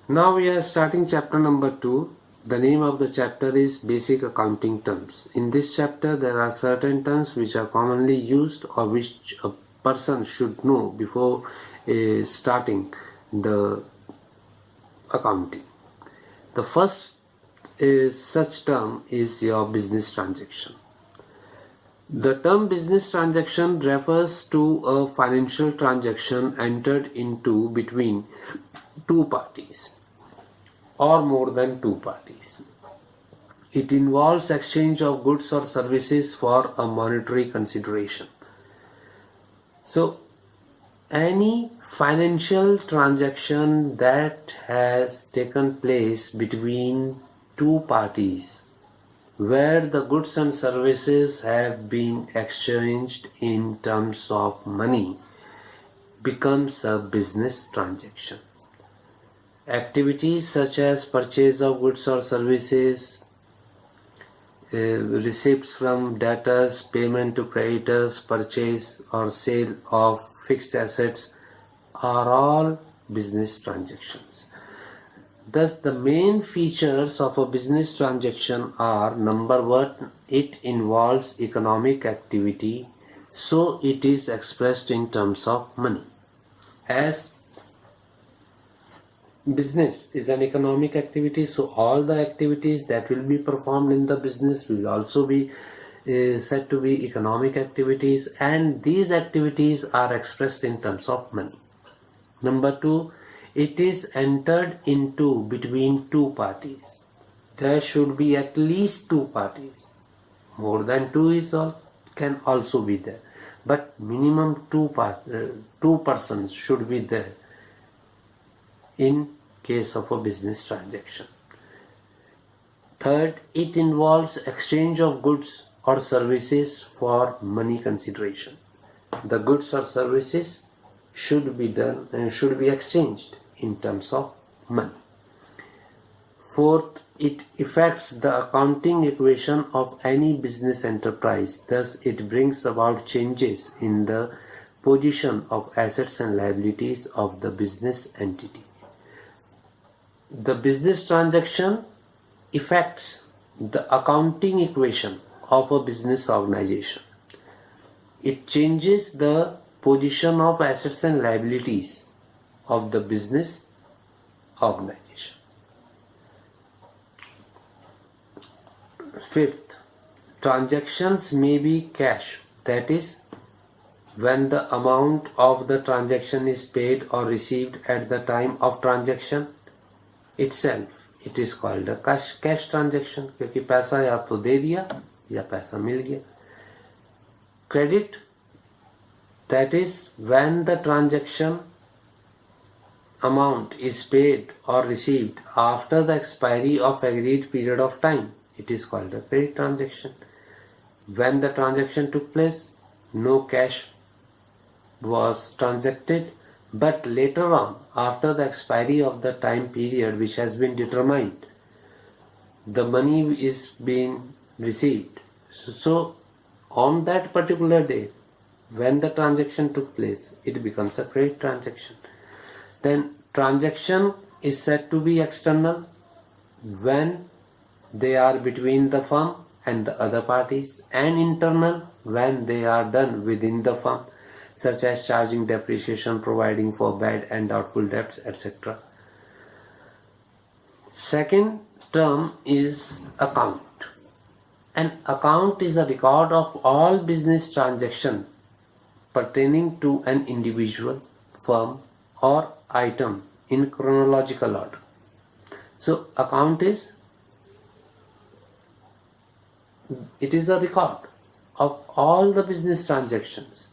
Now we are starting chapter number 2. The name of the chapter is Basic Accounting Terms. In this chapter there are certain terms which are commonly used or which a person should know before starting the accounting. The first such term is your business transaction. The term business transaction refers to a financial transaction entered into between two parties or more than two parties. It involves exchange of goods or services for a monetary consideration. So, any financial transaction that has taken place between two parties where the goods and services have been exchanged in terms of money becomes a business transaction. Activities such as purchase of goods or services, receipts from debtors, payment to creditors, purchase or sale of fixed assets are all business transactions. Thus, the main features of a business transaction are: number one, it involves economic activity, so it is expressed in terms of money. As business is an economic activity, so all the activities that will be performed in the business will also be said to be economic activities, and these activities are expressed in terms of money. Number two, it is entered into between two parties. There should be at least two parties. More than two can also be there, but minimum two persons should be there in case of a business transaction. Third, it involves exchange of goods or services for money consideration. The goods or services should be done and should be exchanged in terms of money. Fourth, it affects the accounting equation of any business enterprise. Thus, it brings about changes in the position of assets and liabilities of the business entity. The business transaction affects the accounting equation of a business organization. It changes the position of assets and liabilities of the business organization. Fifth, transactions may be cash, that is, when the amount of the transaction is paid or received at the time of transaction itself. It is called a cash transaction, क्योंकि पैसा या तो दे दिया या पैसा मिल गया. Credit, that is when the transaction amount is paid or received after the expiry of agreed period of time. It is called a credit transaction. When the transaction took place, no cash was transacted, but later on, after the expiry of the time period which has been determined, the money is being received. So on that particular day, when the transaction took place, it becomes a credit transaction. Then transaction is said to be external when they are between the firm and the other parties, and internal when they are done within the firm, such as charging depreciation, providing for bad and doubtful debts, etc. Second term is account. An account is a record of all business transactions pertaining to an individual, firm, or item in chronological order. So account is the record of all the business transactions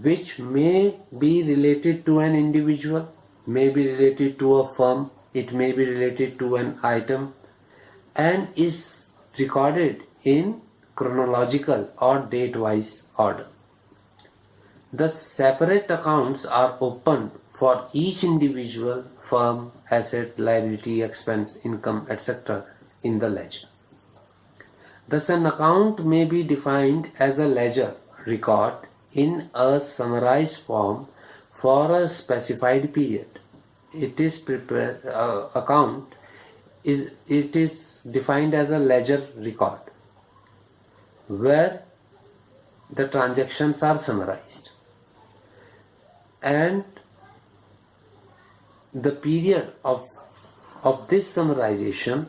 which may be related to an individual, may be related to a firm, it may be related to an item, and is recorded in chronological or date-wise order. The separate accounts are opened for each individual, firm, asset, liability, expense, income, etc. in the ledger. Thus, an account may be defined as a ledger record in a summarized form for a specified period. it is account is defined as a ledger record where the transactions are summarized, and the period of this summarization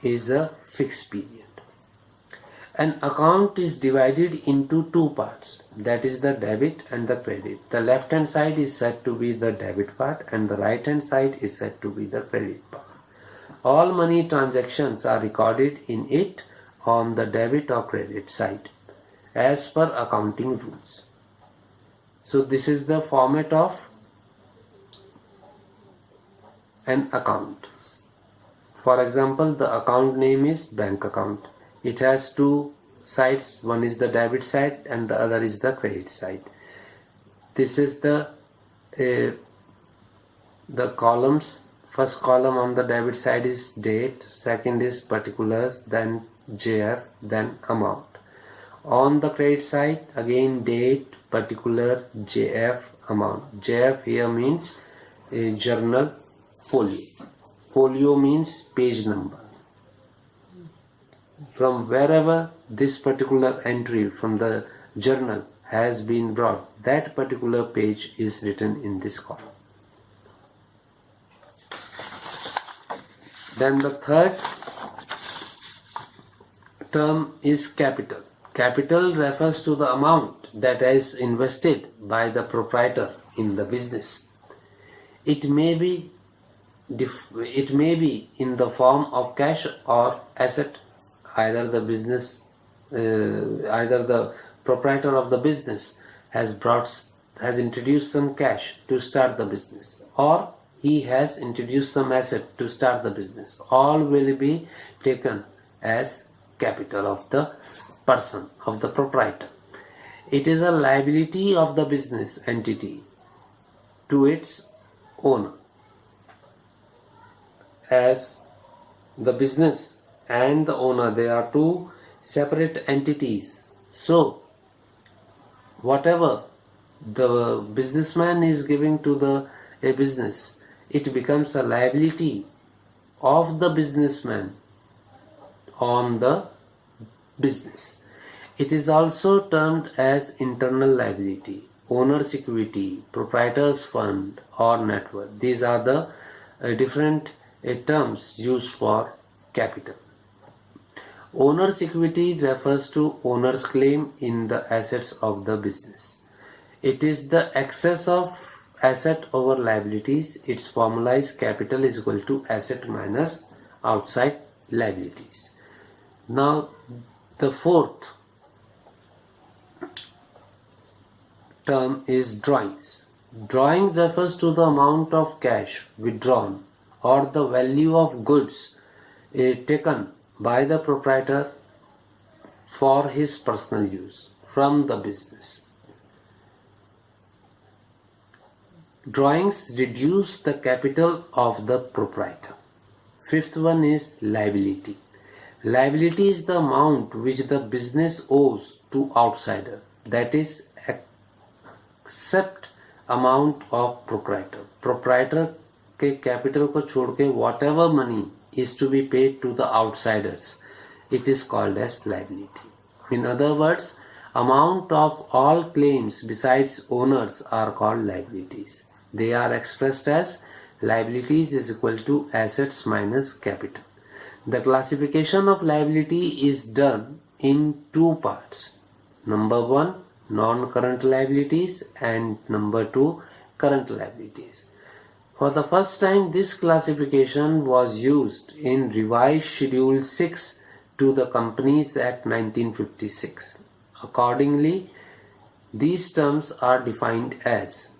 is a fixed period. An account is divided into two parts, that is the debit and the credit. The left hand side is said to be the debit part and the right hand side is said to be the credit part. All money transactions are recorded in it on the debit or credit side as per accounting rules. So this is the format of an account. For example, the account name is bank account. It has two sides, one is the debit side and the other is the credit side. This is the columns. First column on the debit side is date, second is particulars, then JF, then amount. On the credit side, again date, particular, JF, amount. JF here means journal folio. Folio means page number. From wherever this particular entry from the journal has been brought, that particular page is written in this column. Then the third term is capital. Capital refers to the amount that is invested by the proprietor in the business. It may be in the form of cash or asset. Either the proprietor of the business has introduced some cash to start the business, or he has introduced some asset to start the business. All will be taken as capital of the person, of the proprietor. It is a liability of the business entity to its owner, as the business and the owner, they are two separate entities. So whatever the businessman is giving to a business, it becomes a liability of the businessman on the business. It is also termed as internal liability, owner's equity, proprietor's fund, or net worth. These are the different terms used for capital. Owner's equity refers to owner's claim in the assets of the business. It is the excess of asset over liabilities. Its formula is capital is equal to asset minus outside liabilities. Now the fourth term is drawings. Drawing refers to the amount of cash withdrawn or the value of goods taken by the proprietor for his personal use from the business. Drawings reduce the capital of the proprietor. Fifth one is liability. Liability is the amount which the business owes to outsider, that is except amount of proprietor. Proprietor के capital को छोड़ के whatever money is to be paid to the outsiders, it is called as liability. In other words, amount of all claims besides owners are called liabilities. They are expressed as liabilities is equal to assets minus capital. The classification of liability is done in two parts. Number one, non-current liabilities, and number two, current liabilities. For the first time, this classification was used in Revised Schedule 6 to the Companies Act 1956. Accordingly, these terms are defined as: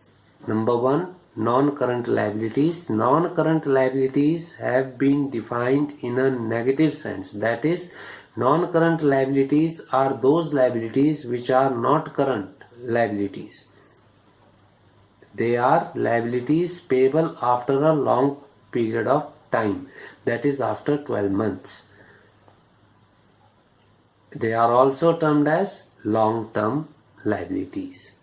number one, non-current liabilities. Non-current liabilities have been defined in a negative sense. That is, non-current liabilities are those liabilities which are not current liabilities. They are liabilities payable after a long period of time, that is after 12 months. They are also termed as long-term liabilities.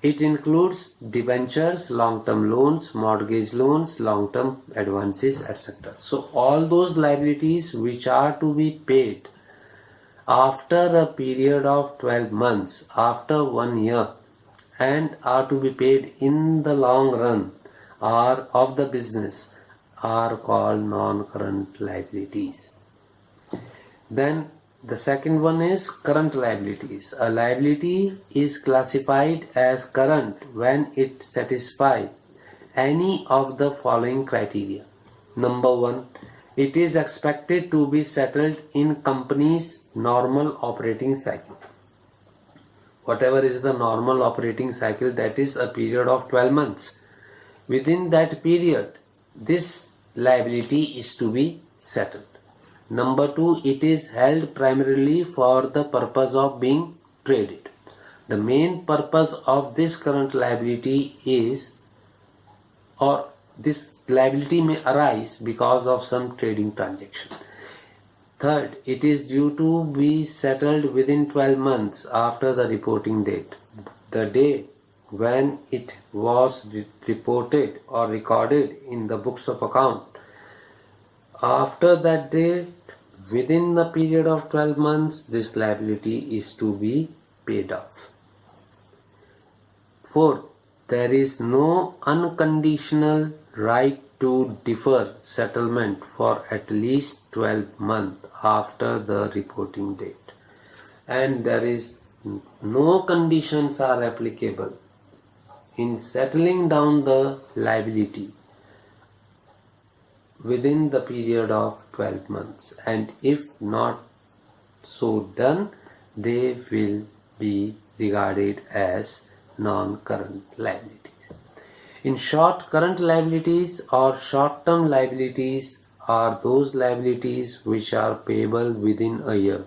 It includes debentures, long-term loans, mortgage loans, long-term advances, etc. So all those liabilities which are to be paid after a period of 12 months, after 1 year, and are to be paid in the long run or of the business are called non-current liabilities. Then the second one is current liabilities. A liability is classified as current when it satisfies any of the following criteria. Number one, it is expected to be settled in company's normal operating cycle. Whatever is the normal operating cycle, that is a period of 12 months. Within that period, this liability is to be settled. Number two, it is held primarily for the purpose of being traded. The main purpose of this current liability is, or this liability may arise because of some trading transaction. Third, it is due to be settled within 12 months after the reporting date. The day when it was reported or recorded in the books of account. After that date, within the period of 12 months, this liability is to be paid off. Fourth, there is no unconditional right to defer settlement for at least 12 months after the reporting date. And there is no conditions are applicable in settling down the liability within the period of 12 months, and if not so done, they will be regarded as non-current liabilities. In short, current liabilities or short-term liabilities are those liabilities which are payable within a year.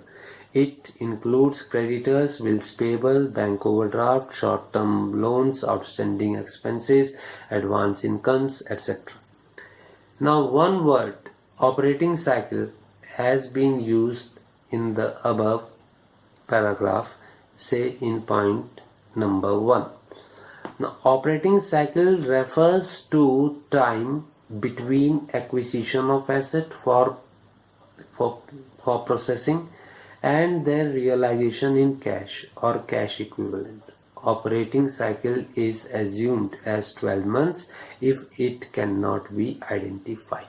It includes creditors, bills payable, bank overdraft, short-term loans, outstanding expenses, advance incomes, etc. Now one word, operating cycle, has been used in the above paragraph, say in point number 1. Now operating cycle refers to time between acquisition of asset for processing and their realization in cash or cash equivalent. Operating cycle is assumed as 12 months if it cannot be identified.